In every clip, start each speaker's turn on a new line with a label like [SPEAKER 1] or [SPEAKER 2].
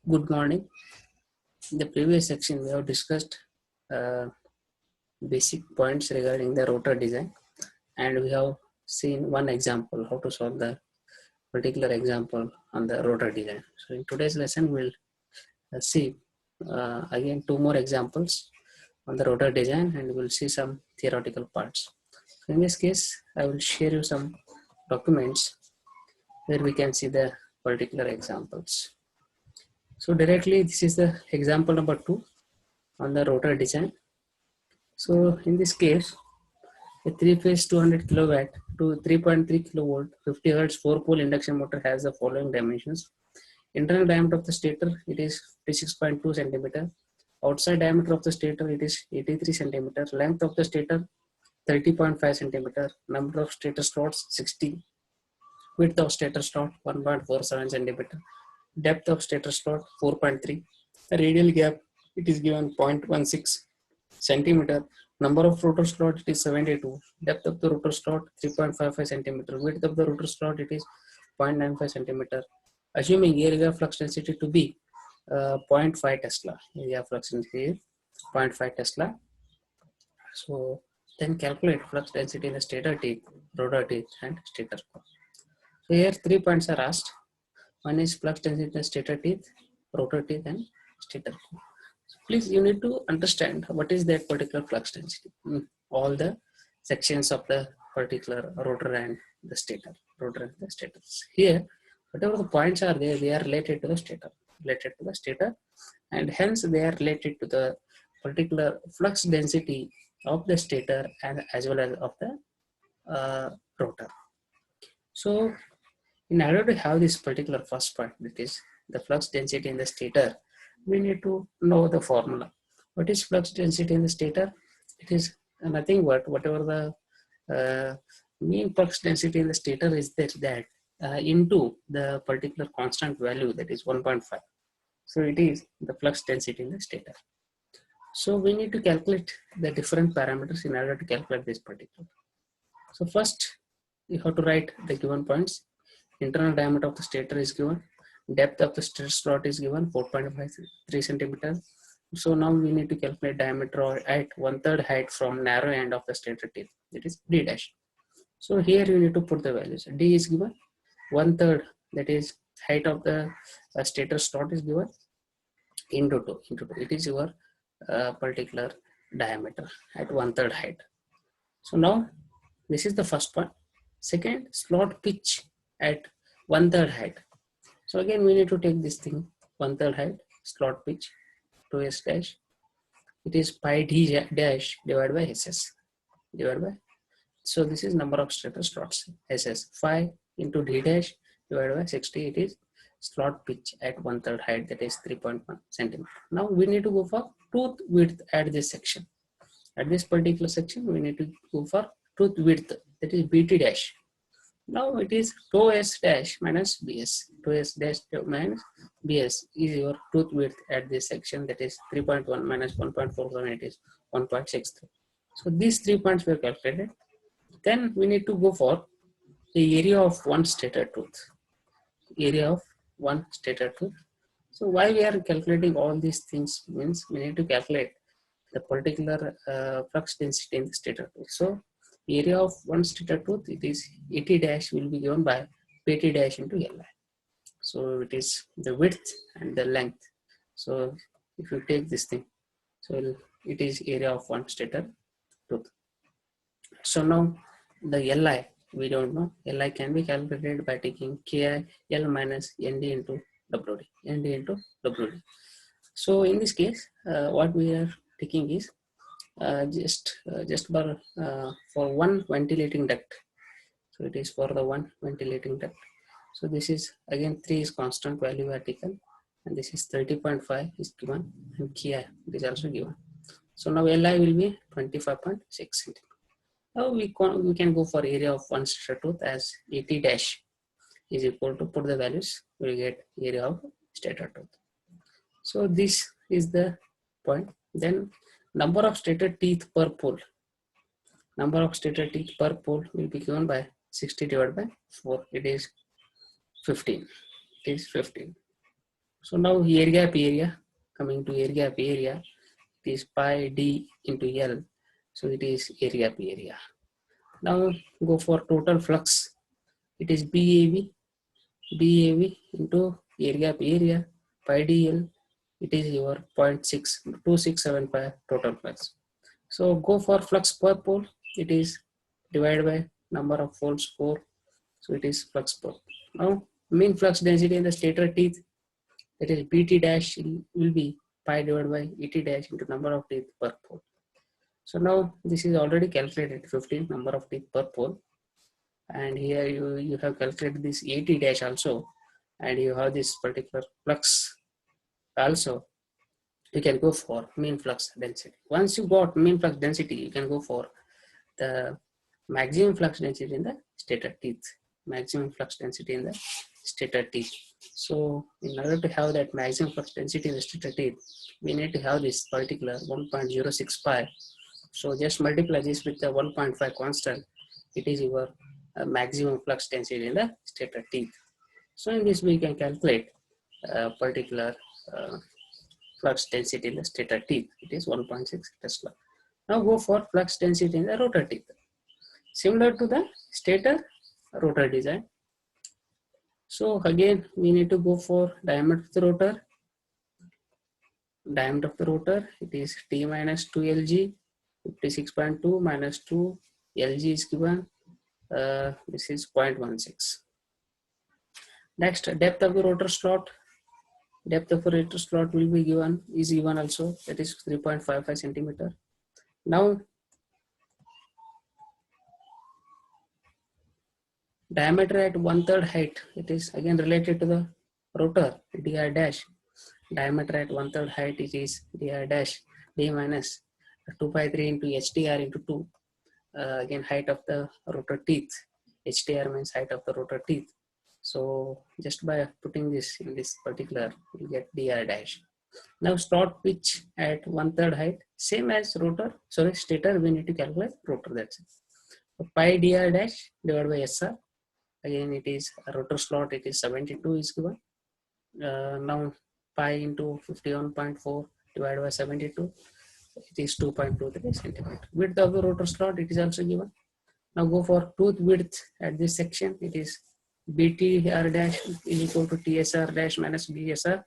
[SPEAKER 1] Good morning. In the previous section, we have discussed uh, basic points regarding the rotor design, and we have seen one example how to solve the particular example on the rotor design. So, in today's lesson, we'll see again two more examples on the rotor design, and we'll see some theoretical parts. So, in this case, I will share you some documents where we can see the particular examples. So, directly, this is the example number 2 on the rotor design. So in this case, a three-phase 200 kilowatt to 3.3 kilovolt 50 hertz 4-pole induction motor has the following dimensions. Internal diameter of the stator, it is 56.2 centimeter. Outside diameter of the stator, it is 83 centimeter. Length of the stator, 30.5 centimeter. Number of stator slots, 60. Width of stator slot, 1.47 centimeter. Depth of stator slot, 4.3. The radial gap, it is given 0.16 centimeter. Number of rotor slot, it is 72. Depth of the rotor slot, 3.55 centimeter. Width of the rotor slot, it is 0.95 centimeter. Assuming area flux density to be 0.5 Tesla. Area flux density is 0.5 Tesla. So then calculate flux density in the stator teeth, rotor teeth, and stator core. So here 3 points are asked. One is flux density in the stator teeth, rotor teeth, and stator core. So please, you need to understand what is that particular flux density. All the sections of the particular rotor and the stator, rotor and the stators. Here, whatever the points are there, they are related to the stator, and hence they are related to the particular flux density of the stator and as well as of the rotor. So, in order to have this particular first point, that is the flux density in the stator, we need to know the formula. What is flux density in the stator? It is nothing but whatever the mean flux density in the stator is that into the particular constant value, that is 1.5. So it is the flux density in the stator. So we need to calculate the different parameters in order to calculate this particular. So first, you have to write the given points. Internal diameter of the stator is given. Depth of the stator slot is given 4.53 centimeters. So now we need to calculate diameter at 1/3 height from narrow end of the stator teeth. It is D dash. So here you need to put the values. D is given 1/3, that is height of the stator slot is given into 2. It is your particular diameter at 1/3 height. So now this is the first point. Second, slot pitch at 1/3 height. So again we need to take this thing 1/3 height, slot pitch, 2s dash. It is pi d dash divided by ss divided by. So this is number of stator slots, ss 5 into d dash divided by 60. It is slot pitch at 1/3 height, that is 3.1 centimeter. Now we need to go for tooth width at this section. At this particular section, we need to go for tooth width, that is bt dash. Now it is 2s dash minus bs. 2s dash minus bs is your tooth width at this section, that is 3.1 minus 1.47, it is 1.63. So these 3 points were calculated. Then we need to go for the area of one stator tooth. Area of one stator tooth. So why we are calculating all these things means we need to calculate the particular flux density in the stator tooth. So area of one stator tooth, it is ET dash will be given by PT dash into Li. So it is the width and the length. So if you take this thing, so it is area of one stator tooth. So now the Li, we don't know. Li can be calculated by taking Ki L minus Nd into Wd. Nd into Wd. So in this case, what we are taking is just for one ventilating duct. So it is for the one ventilating duct. So this is again 3 is constant value vertical, and this is 30.5 is given, and Ki is also given. So now Li will be 25.6 centimeter. Now we can go for area of one stator tooth as ET dash is equal to, put the values, we will get area of stator tooth. So this is the point. Then number of stator teeth per pole. Number of stator teeth per pole will be given by 60 divided by 4. It is 15. It is 15. So now air gap area, coming to air gap area, it is pi d into L. So it is air gap area. Now go for total flux. It is BAV into air gap area pi dl. It is your 0.62675 total flux. So go for flux per pole. It is divided by number of poles 4. So it is flux per. Now mean flux density in the stator teeth, that is BT dash will be pi divided by ET dash into number of teeth per pole. So now this is already calculated 15 number of teeth per pole, and here you have calculated this ET dash also, and you have this particular flux also. You can go for mean flux density. Once you got mean flux density, you can go for the maximum flux density in the stator teeth. Maximum flux density in the stator teeth. So in order to have that maximum flux density in the stator teeth, we need to have this particular 1.065. So just multiply this with the 1.5 constant. It is your maximum flux density in the stator teeth. So in this we can calculate particular flux density in the stator teeth. It is 1.6 Tesla. Now go for flux density in the rotor teeth. Similar to the stator rotor design. So again, we need to go for diameter of the rotor. Diameter of the rotor, it is T minus 2 Lg, 56.2 minus 2 Lg is given. This is 0.16. Next, depth of the rotor slot. Depth of the rotor slot will be given, is given also, that is 3.55 centimeter. Now, diameter at 1/3 height, it is again related to the rotor, dr dash. Diameter at 1/3 height, it is dr dash, d minus 2 pi 3 into hdr into 2. Again, height of the rotor teeth. hdr means height of the rotor teeth. So just by putting this in this particular, you get dr dash. Now slot pitch at 1/3 height, same as rotor, sorry, stator, we need to calculate rotor, that's it. So pi dr dash divided by SR. Again, it is a rotor slot, it is 72 is given. Now pi into 51.4 divided by 72, it is 2.23 centimeter. Width of the rotor slot, it is also given. Now go for tooth width at this section. It is BTR dash is equal to TSR dash minus BSR.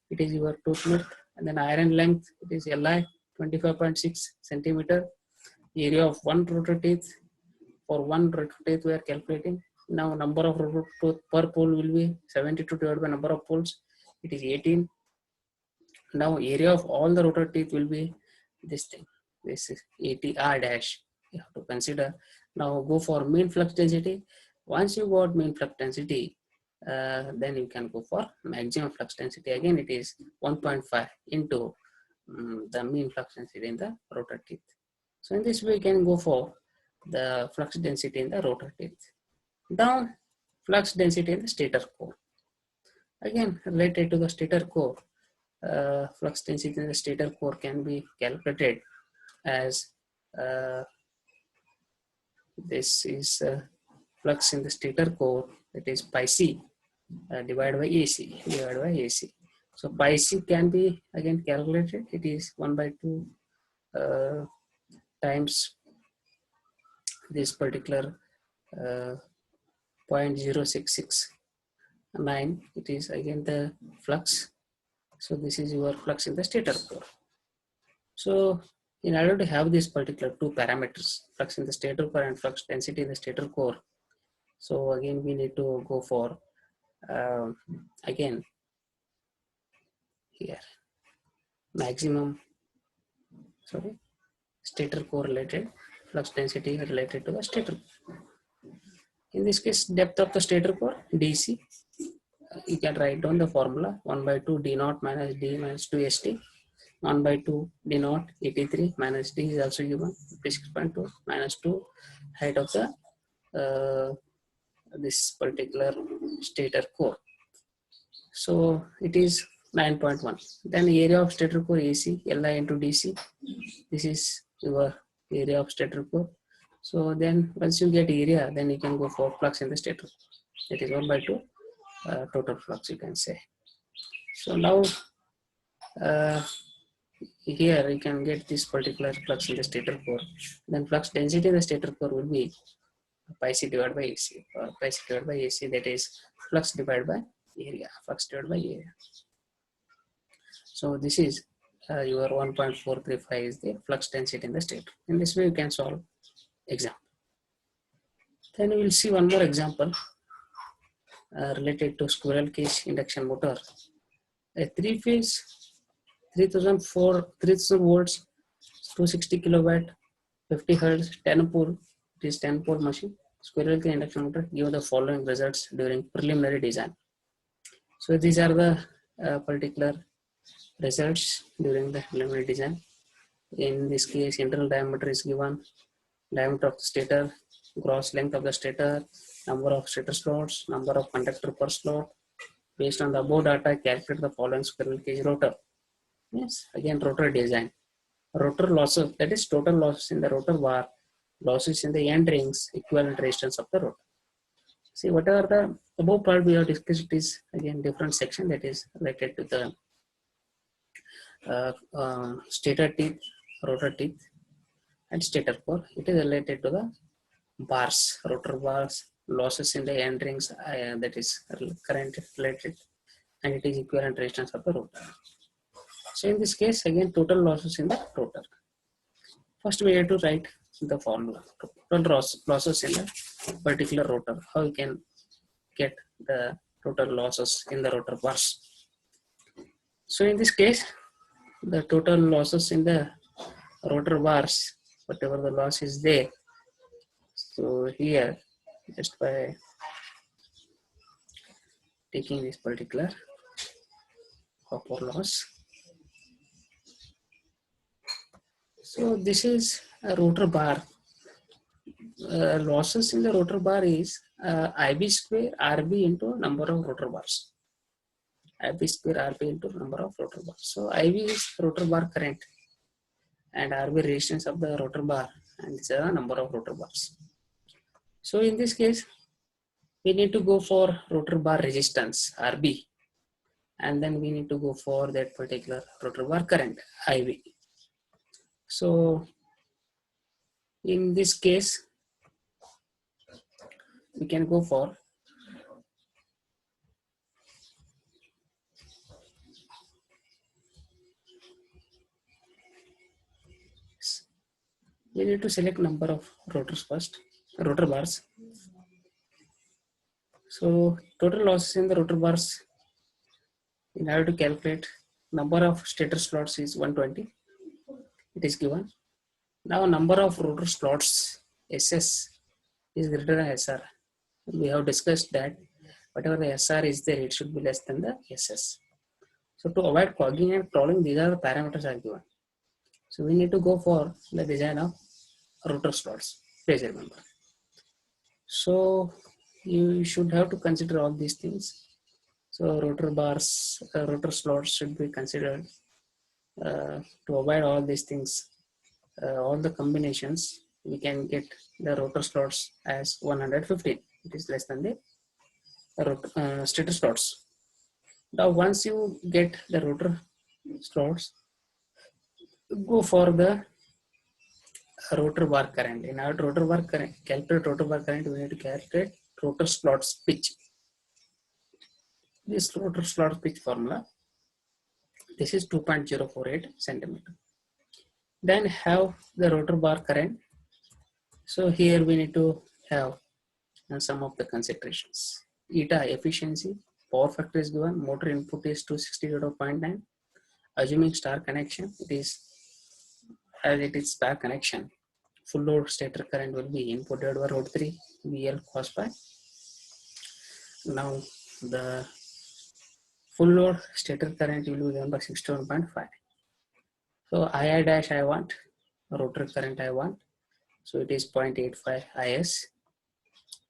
[SPEAKER 1] It is your tooth width. And then iron length, it is LI 25.6 centimeter. Area of one rotor teeth. For one rotor teeth we are calculating. Now number of rotor tooth per pole will be 72 divided by number of poles. It is 18. Now area of all the rotor teeth will be this thing. This is ATR dash. You have to consider. Now go for mean flux density. Once you got mean flux density, then you can go for maximum flux density. Again, it is 1.5 into the mean flux density in the rotor teeth. So in this way, you can go for the flux density in the rotor teeth. Now, flux density in the stator core. Again, related to the stator core, flux density in the stator core can be calculated as this is flux in the stator core, that is pi c divided by AC. So pi c can be again calculated. It is 1/2 times this particular 0.0669. It is again the flux. So this is your flux in the stator core. So in order to have this particular two parameters, flux in the stator core and flux density in the stator core, so again we need to go for again here maximum, sorry, stator core related flux density related to the stator core. In this case, depth of the stator core DC, you can write down the formula 1/2 d naught minus d minus 2 st. 1/2 d naught 83 minus d is also given 56.2 minus 2 height of the this particular stator core. So it is 9.1. Then area of stator core AC, Li into DC. This is your area of stator core. So then once you get area, then you can go for flux in the stator. It is 1/2 total flux, you can say. So now here you can get this particular flux in the stator core. Then flux density in the stator core will be pi c divided by AC, or pi c divided by AC, that is flux divided by area, flux divided by area. So this is your 1.435 is the flux density in the stator. In this way you can solve example. Then we will see one more example related to squirrel cage induction motor. A three-phase 3000 volts, 260 kilowatt, 50 hertz, 10 pole. It is 10 pole machine. Squirrel cage induction motor give the following results during preliminary design. So these are the particular results during the preliminary design. In this case, internal diameter is given, diameter of the stator, gross length of the stator, number of stator slots, number of conductor per slot. Based on the above data, calculate the following squirrel cage rotor. Yes, again rotor design. Rotor losses, that is total losses in the rotor bar, losses in the end rings, equivalent resistance of the rotor. See, whatever the above part we have discussed is again different section that is related to the stator teeth, rotor teeth, and stator core. It is related to the bars, rotor bars, losses in the end rings, that is current related, and it is equivalent resistance of the rotor. So in this case, again total losses in the rotor. First we have to write the formula. Total losses in the particular rotor. How you can get the total losses in the rotor bars. So in this case, the total losses in the rotor bars, whatever the loss is there. So here, just by taking this particular copper loss. So this is a rotor bar. Losses in the rotor bar is IB square RB into number of rotor bars. IB square RB into number of rotor bars. So IB is rotor bar current and RB resistance of the rotor bar, and this is the number of rotor bars. So in this case, we need to go for rotor bar resistance RB, and then we need to go for that particular rotor bar current IB. So in this case, we can go for we need to select number of rotors first, rotor bars. So total losses in the rotor bars, in order to calculate, number of stator slots is 120. It is given. Now number of rotor slots SS is greater than SR. We have discussed that whatever the SR is there, it should be less than the SS. So to avoid clogging and crawling, these are the parameters are given. So we need to go for the design of rotor slots. Please remember. So you should have to consider all these things. So rotor bars, rotor slots should be considered. To avoid all these things, all the combinations, we can get the rotor slots as 115. It is less than the stator slots. Now once you get the rotor slots, go for the rotor bar current. In our rotor bar current, calculate rotor bar current, we need to calculate rotor slots pitch. This rotor slots pitch formula, this is 2.048 centimeter. Then have the rotor bar current. So here we need to have some of the considerations. Eta efficiency, power factor is given, motor input is 260.9. Assuming star connection, it is as it is star connection. Full load stator current will be input divided by root 3 VL cos pi. Now the full load stator current will be given by 61.5. So II dash I want, rotor current I want. So it is 0.85 IS,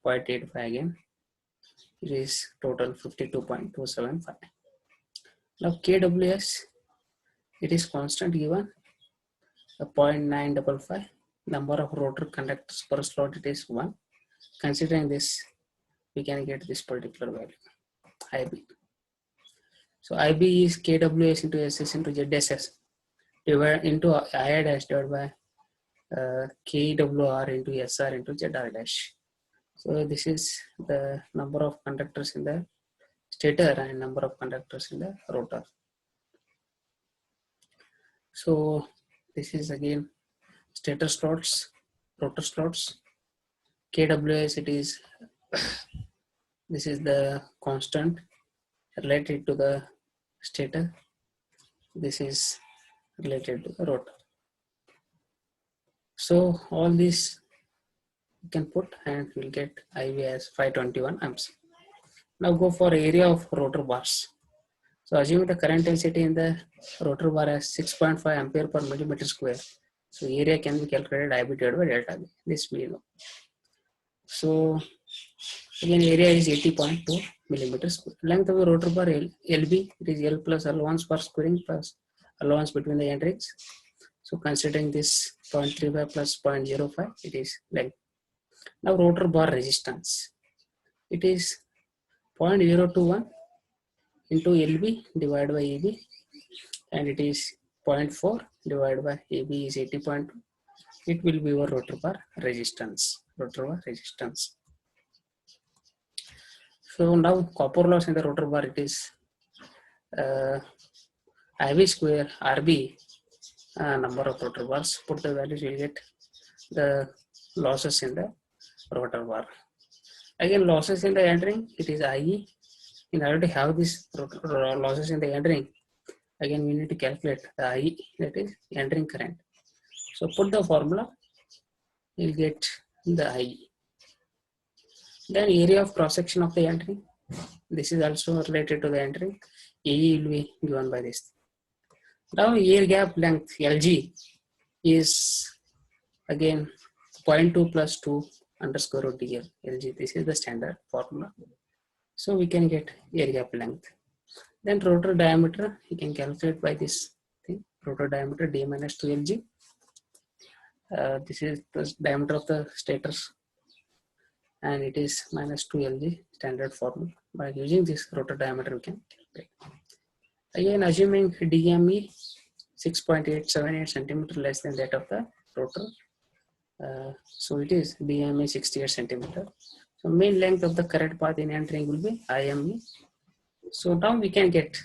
[SPEAKER 1] 0.85 again. It is total 52.275. Now KWS, it is constant given, a 0.955. Number of rotor conductors per slot, it is 1. Considering this, we can get this particular value, IB. So IB is KWS into SS into ZSS divided into I dash divided by KWR into SR into ZR dash. So this is the number of conductors in the stator and number of conductors in the rotor. So this is again stator slots, rotor slots. KWS, it is this is the constant related to the stator. This is related to the rotor. So all this you can put and we'll get IV as 521 amps. Now go for area of rotor bars. So assuming the current density in the rotor bar as 6.5 ampere per millimeter square. So area can be calculated IB divided by delta B. This we know. So again area is 80.2 millimeter square. Length of the rotor bar LB, it is L plus allowance per squaring plus allowance between the end rings. So considering this 0.35 plus 0.05, it is length. Now rotor bar resistance, it is 0.021 into LB divided by AB, and it is 0.4 divided by AB is 80.2. It will be your rotor bar resistance. Rotor bar resistance. So now copper loss in the rotor bar, it is IV square RB, number of rotor bars. Put the values, you will get the losses in the rotor bar. Again, losses in the end ring, it is IE. In order to have this losses in the end ring, again we need to calculate the IE, that is end ring current. So put the formula, you'll get the IE. Then area of cross section of the end ring, this is also related to the end ring. AE will be given by this. Now air gap length LG is again 0.2 plus 2 under square root DL LG. This is the standard formula. So we can get air gap length. Then rotor diameter, you can calculate by this thing. Rotor diameter D minus 2 LG. This is the diameter of the stators, and it is minus 2 LG, standard formula. By using this rotor diameter, we can calculate. Again, assuming DME 6.878 centimeter less than that of the rotor. So it is DME 68 centimeter. So main length of the current path in end ring will be IME. So now we can get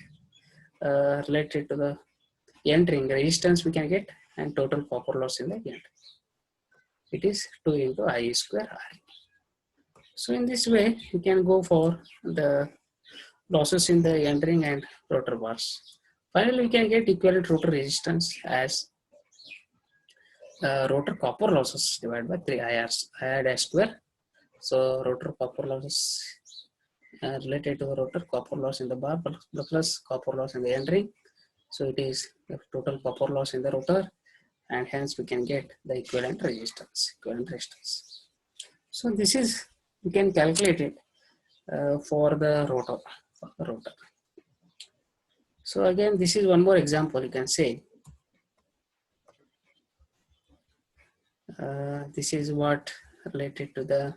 [SPEAKER 1] related to the end ring resistance we can get and total copper loss in the end. It is 2 into I square R. So in this way, you can go for the losses in the end ring and rotor bars. Finally, we can get equivalent rotor resistance as rotor copper losses divided by 3 IR dash square. So rotor copper losses related to the rotor copper loss in the bar plus copper loss in the end ring. So it is the total copper loss in the rotor, and hence we can get the equivalent resistance. So this is, we can calculate it for the rotor. So again, this is one more example. You can say this is what related to the,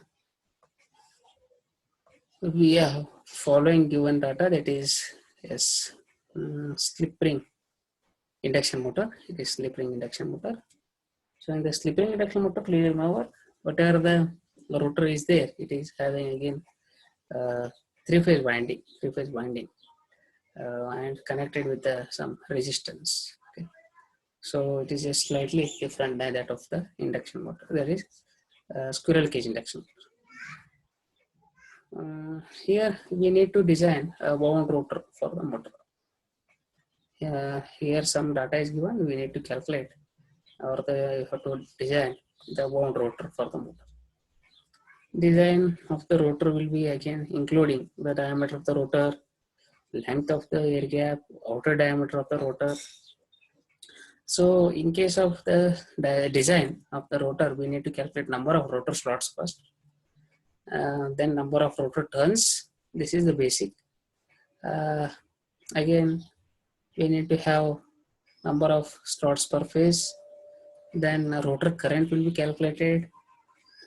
[SPEAKER 1] we are following given data, that is yes, slip ring induction motor. It is slip ring induction motor. So in the slip ring induction motor, clearly remember whatever the rotor is there, it is having again three-phase winding, and connected with some resistance. Okay. So it is just slightly different than that of the induction motor. That is squirrel cage induction motor. Here we need to design a wound rotor for the motor. Here some data is given. We need to calculate, or you have to design the wound rotor for the motor. Design of the rotor will be again including the diameter of the rotor, length of the air gap, outer diameter of the rotor. So in case of the design of the rotor, we need to calculate number of rotor slots first, then number of rotor turns. This is the basic. Again, we need to have number of slots per phase, then rotor current will be calculated,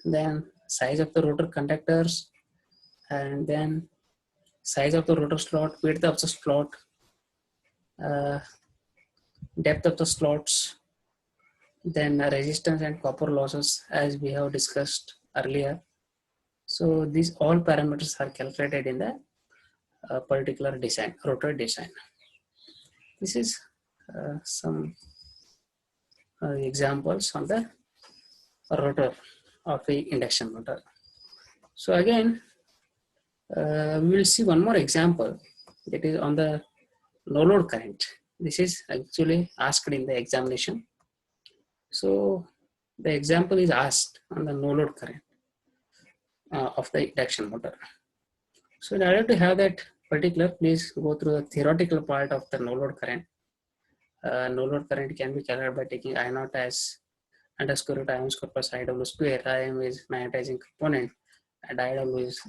[SPEAKER 1] then size of the rotor conductors, and then size of the rotor slot, width of the slot, depth of the slots, then resistance and copper losses as we have discussed earlier. So these all parameters are calculated in the particular design, rotor design. This is some examples on the rotor of a induction motor. So again, we will see one more example that is on the no load current. This is actually asked in the examination. So the example is asked on the no load current of the induction motor. So in order to have that particular, please go through the theoretical part of the no load current. No load current can be calculated by taking I naught as under square root I1 square plus IW square. IM is magnetizing component and IW is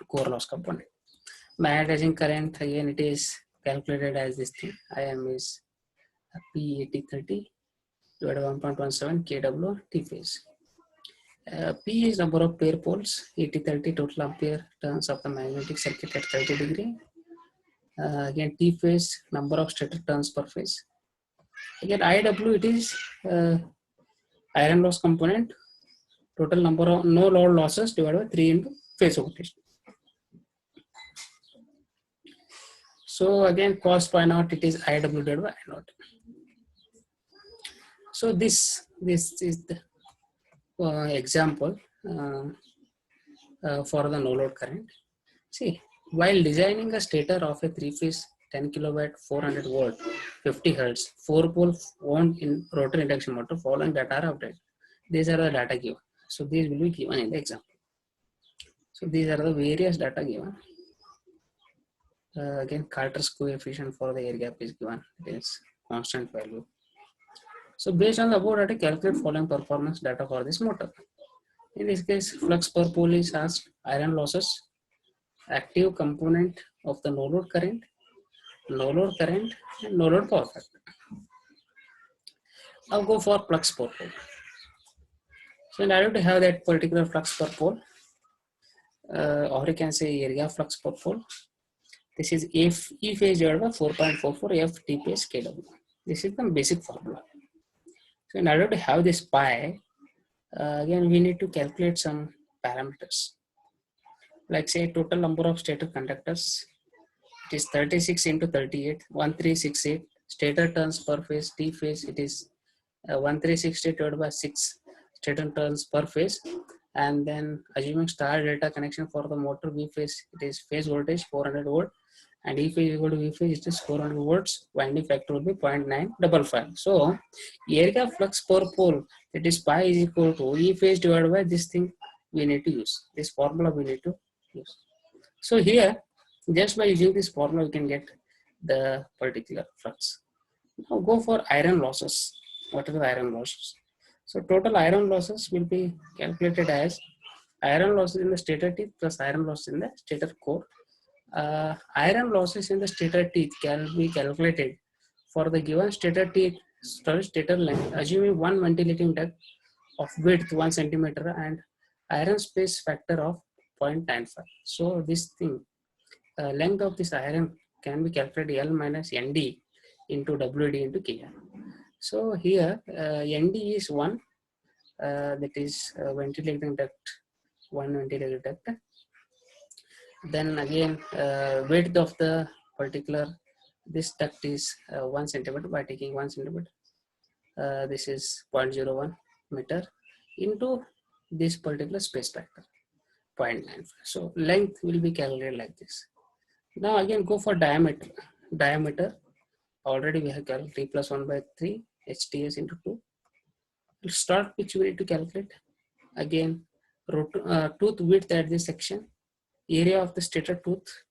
[SPEAKER 1] core loss component. Magnetizing current, again it is calculated as this thing. IM is P8030 divided by 1.17 kW T phase. P is number of pair poles, 80-30 total ampere turns of the magnetic circuit at 30 degree. Again T phase, number of stator turns per phase. Again IW, it is iron loss component, total number of no load losses divided by 3 into phase voltage. So again cos pi naught, it is IW divided by I naught. So this is the example for the no load current. See, while designing a stator of a 3-phase 10 kilowatt 400 volt 50 hertz 4-pole wound in rotor induction motor, following data are updated. These are the data given. So these will be given in the example. So these are the various data given. Again, Carter's coefficient for the air gap is given. It is constant value. So based on the above data, calculate following performance data for this motor. In this case, flux per pole is asked, iron losses, active component of the no load current, and no load power factor. Now go for flux per pole. So in order to have that particular flux per pole, or you can say area flux per pole, this is E phase divided by 4.44 F T phase kW. This is the basic formula. So in order to have this pi, again we need to calculate some parameters. Like say total number of stator conductors, it is 36 into 38, 1368. Stator turns per phase, T phase, it is 1368 divided by 6 stator turns per phase. And then assuming star delta connection for the motor, V phase, it is phase voltage 400 volt. And E phase equal to V phase, it is 400 volts. Winding factor will be 0.955. So air gap flux per pole, that is pi is equal to E phase divided by this thing we need to use. This formula we need to use. So here, just by using this formula, we can get the particular flux. Now go for iron losses. What are the iron losses? So total iron losses will be calculated as iron losses in the stator teeth plus iron losses in the stator core. Iron losses in the stator teeth can be calculated for the given stator teeth, stator length, assuming one ventilating duct of width 1 centimeter and iron space factor of 0.95. So this thing, length of this iron can be calculated L minus ND into WD into KR. So here ND is 1, that is ventilating duct, 1 ventilating duct. Then again width of the particular this duct is 1 centimeter. By taking 1 centimeter, this is 0.01 meter into this particular space factor 0.95. So length will be calculated like this. Now again go for diameter. Already we have calculated 3 plus 1 by 3 HTS into 2. We'll start which we need to calculate. Again tooth width at this section, area of the stator tooth,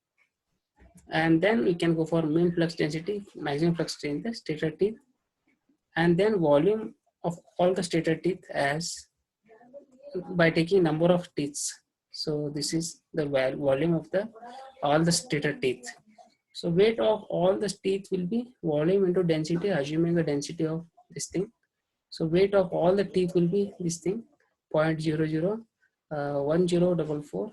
[SPEAKER 1] and then we can go for mean flux density, maximum flux in the stator teeth, and then volume of all the stator teeth as by taking number of teeth. So this is the volume of the all the stator teeth. So weight of all the teeth will be volume into density, assuming the density of this thing. So weight of all the teeth will be this thing 0.001044,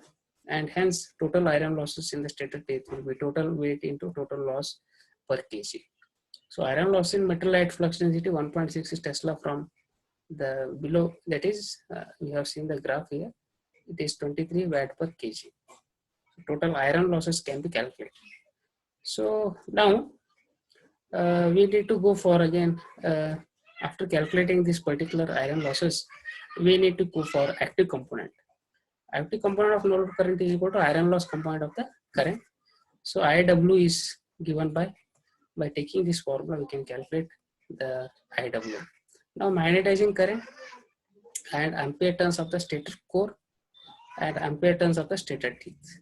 [SPEAKER 1] and hence total iron losses in the stator teeth will be total weight into total loss per kg. So iron loss in meteorite flux density 1.6 Tesla from the below, that is we have seen the graph here, it is 23 watt per kg. Total iron losses can be calculated. So now we need to go for again, after calculating this particular iron losses, we need to go for active component. Active component of no load current is equal to iron loss component of the current. So IW is given by taking this formula we can calculate the IW. Now magnetizing current and ampere turns of the stator core and ampere turns of the stator teeth.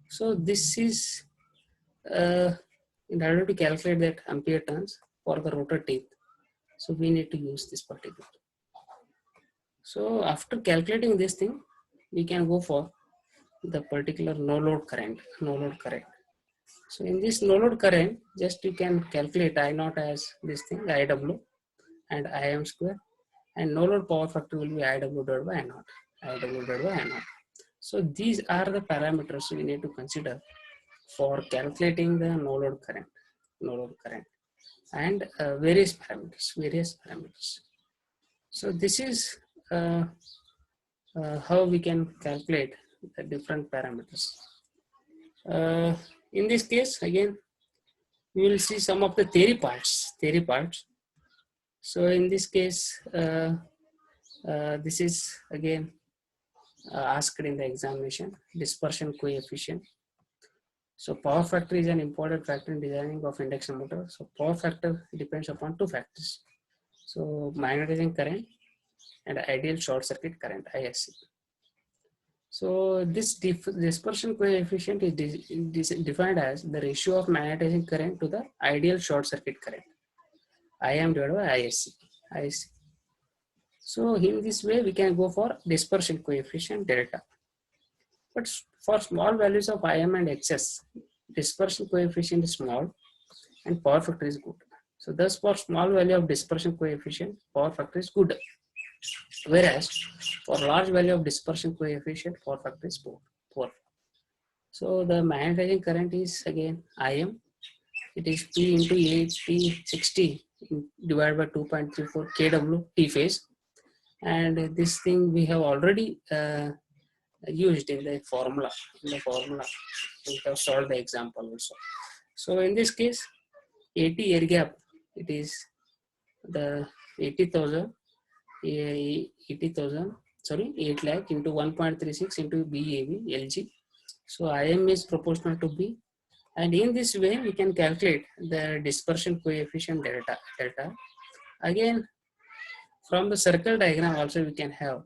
[SPEAKER 1] So this is in order to calculate that ampere turns for the rotor teeth, so we need to use this particular. So after calculating this thing, we can go for the particular no load current. So in this no load current, just you can calculate I naught as this thing IW and Im square, and no load power factor will be IW divided by I naught. IW divided by I naught. So these are the parameters we need to consider for calculating the no load current, and various parameters. So this is how we can calculate the different parameters. In this case, again, we will see some of the theory parts. So in this case, this is again asked in the examination, dispersion coefficient. So power factor is an important factor in designing of induction motor. So power factor depends upon two factors. So magnetizing current and ideal short circuit current, ISC. So this dispersion coefficient is defined as the ratio of magnetizing current to the ideal short circuit current, Im divided by ISC. So in this way we can go for dispersion coefficient delta. But for small values of Im and Xs, dispersion coefficient is small and power factor is good. So thus for small value of dispersion coefficient, power factor is good. Whereas for large value of dispersion coefficient, power factor is poor. So the magnetizing current is again Im. It is P into 8T60 divided by 2.34 kW T phase. And this thing we have already used in the formula. We have solved the example also. So in this case, 80 air gap, it is the 8 lakh into 1.36 into BAV LG. So Im is proportional to B, and in this way we can calculate the dispersion coefficient delta. Again, from the circle diagram also we can have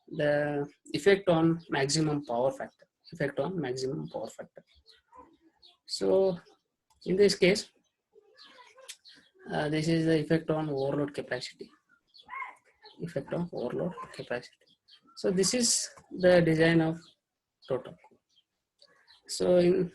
[SPEAKER 1] the effect on maximum power factor. So in this case, this is the effect on overload capacity. So this is the design of rotor. So in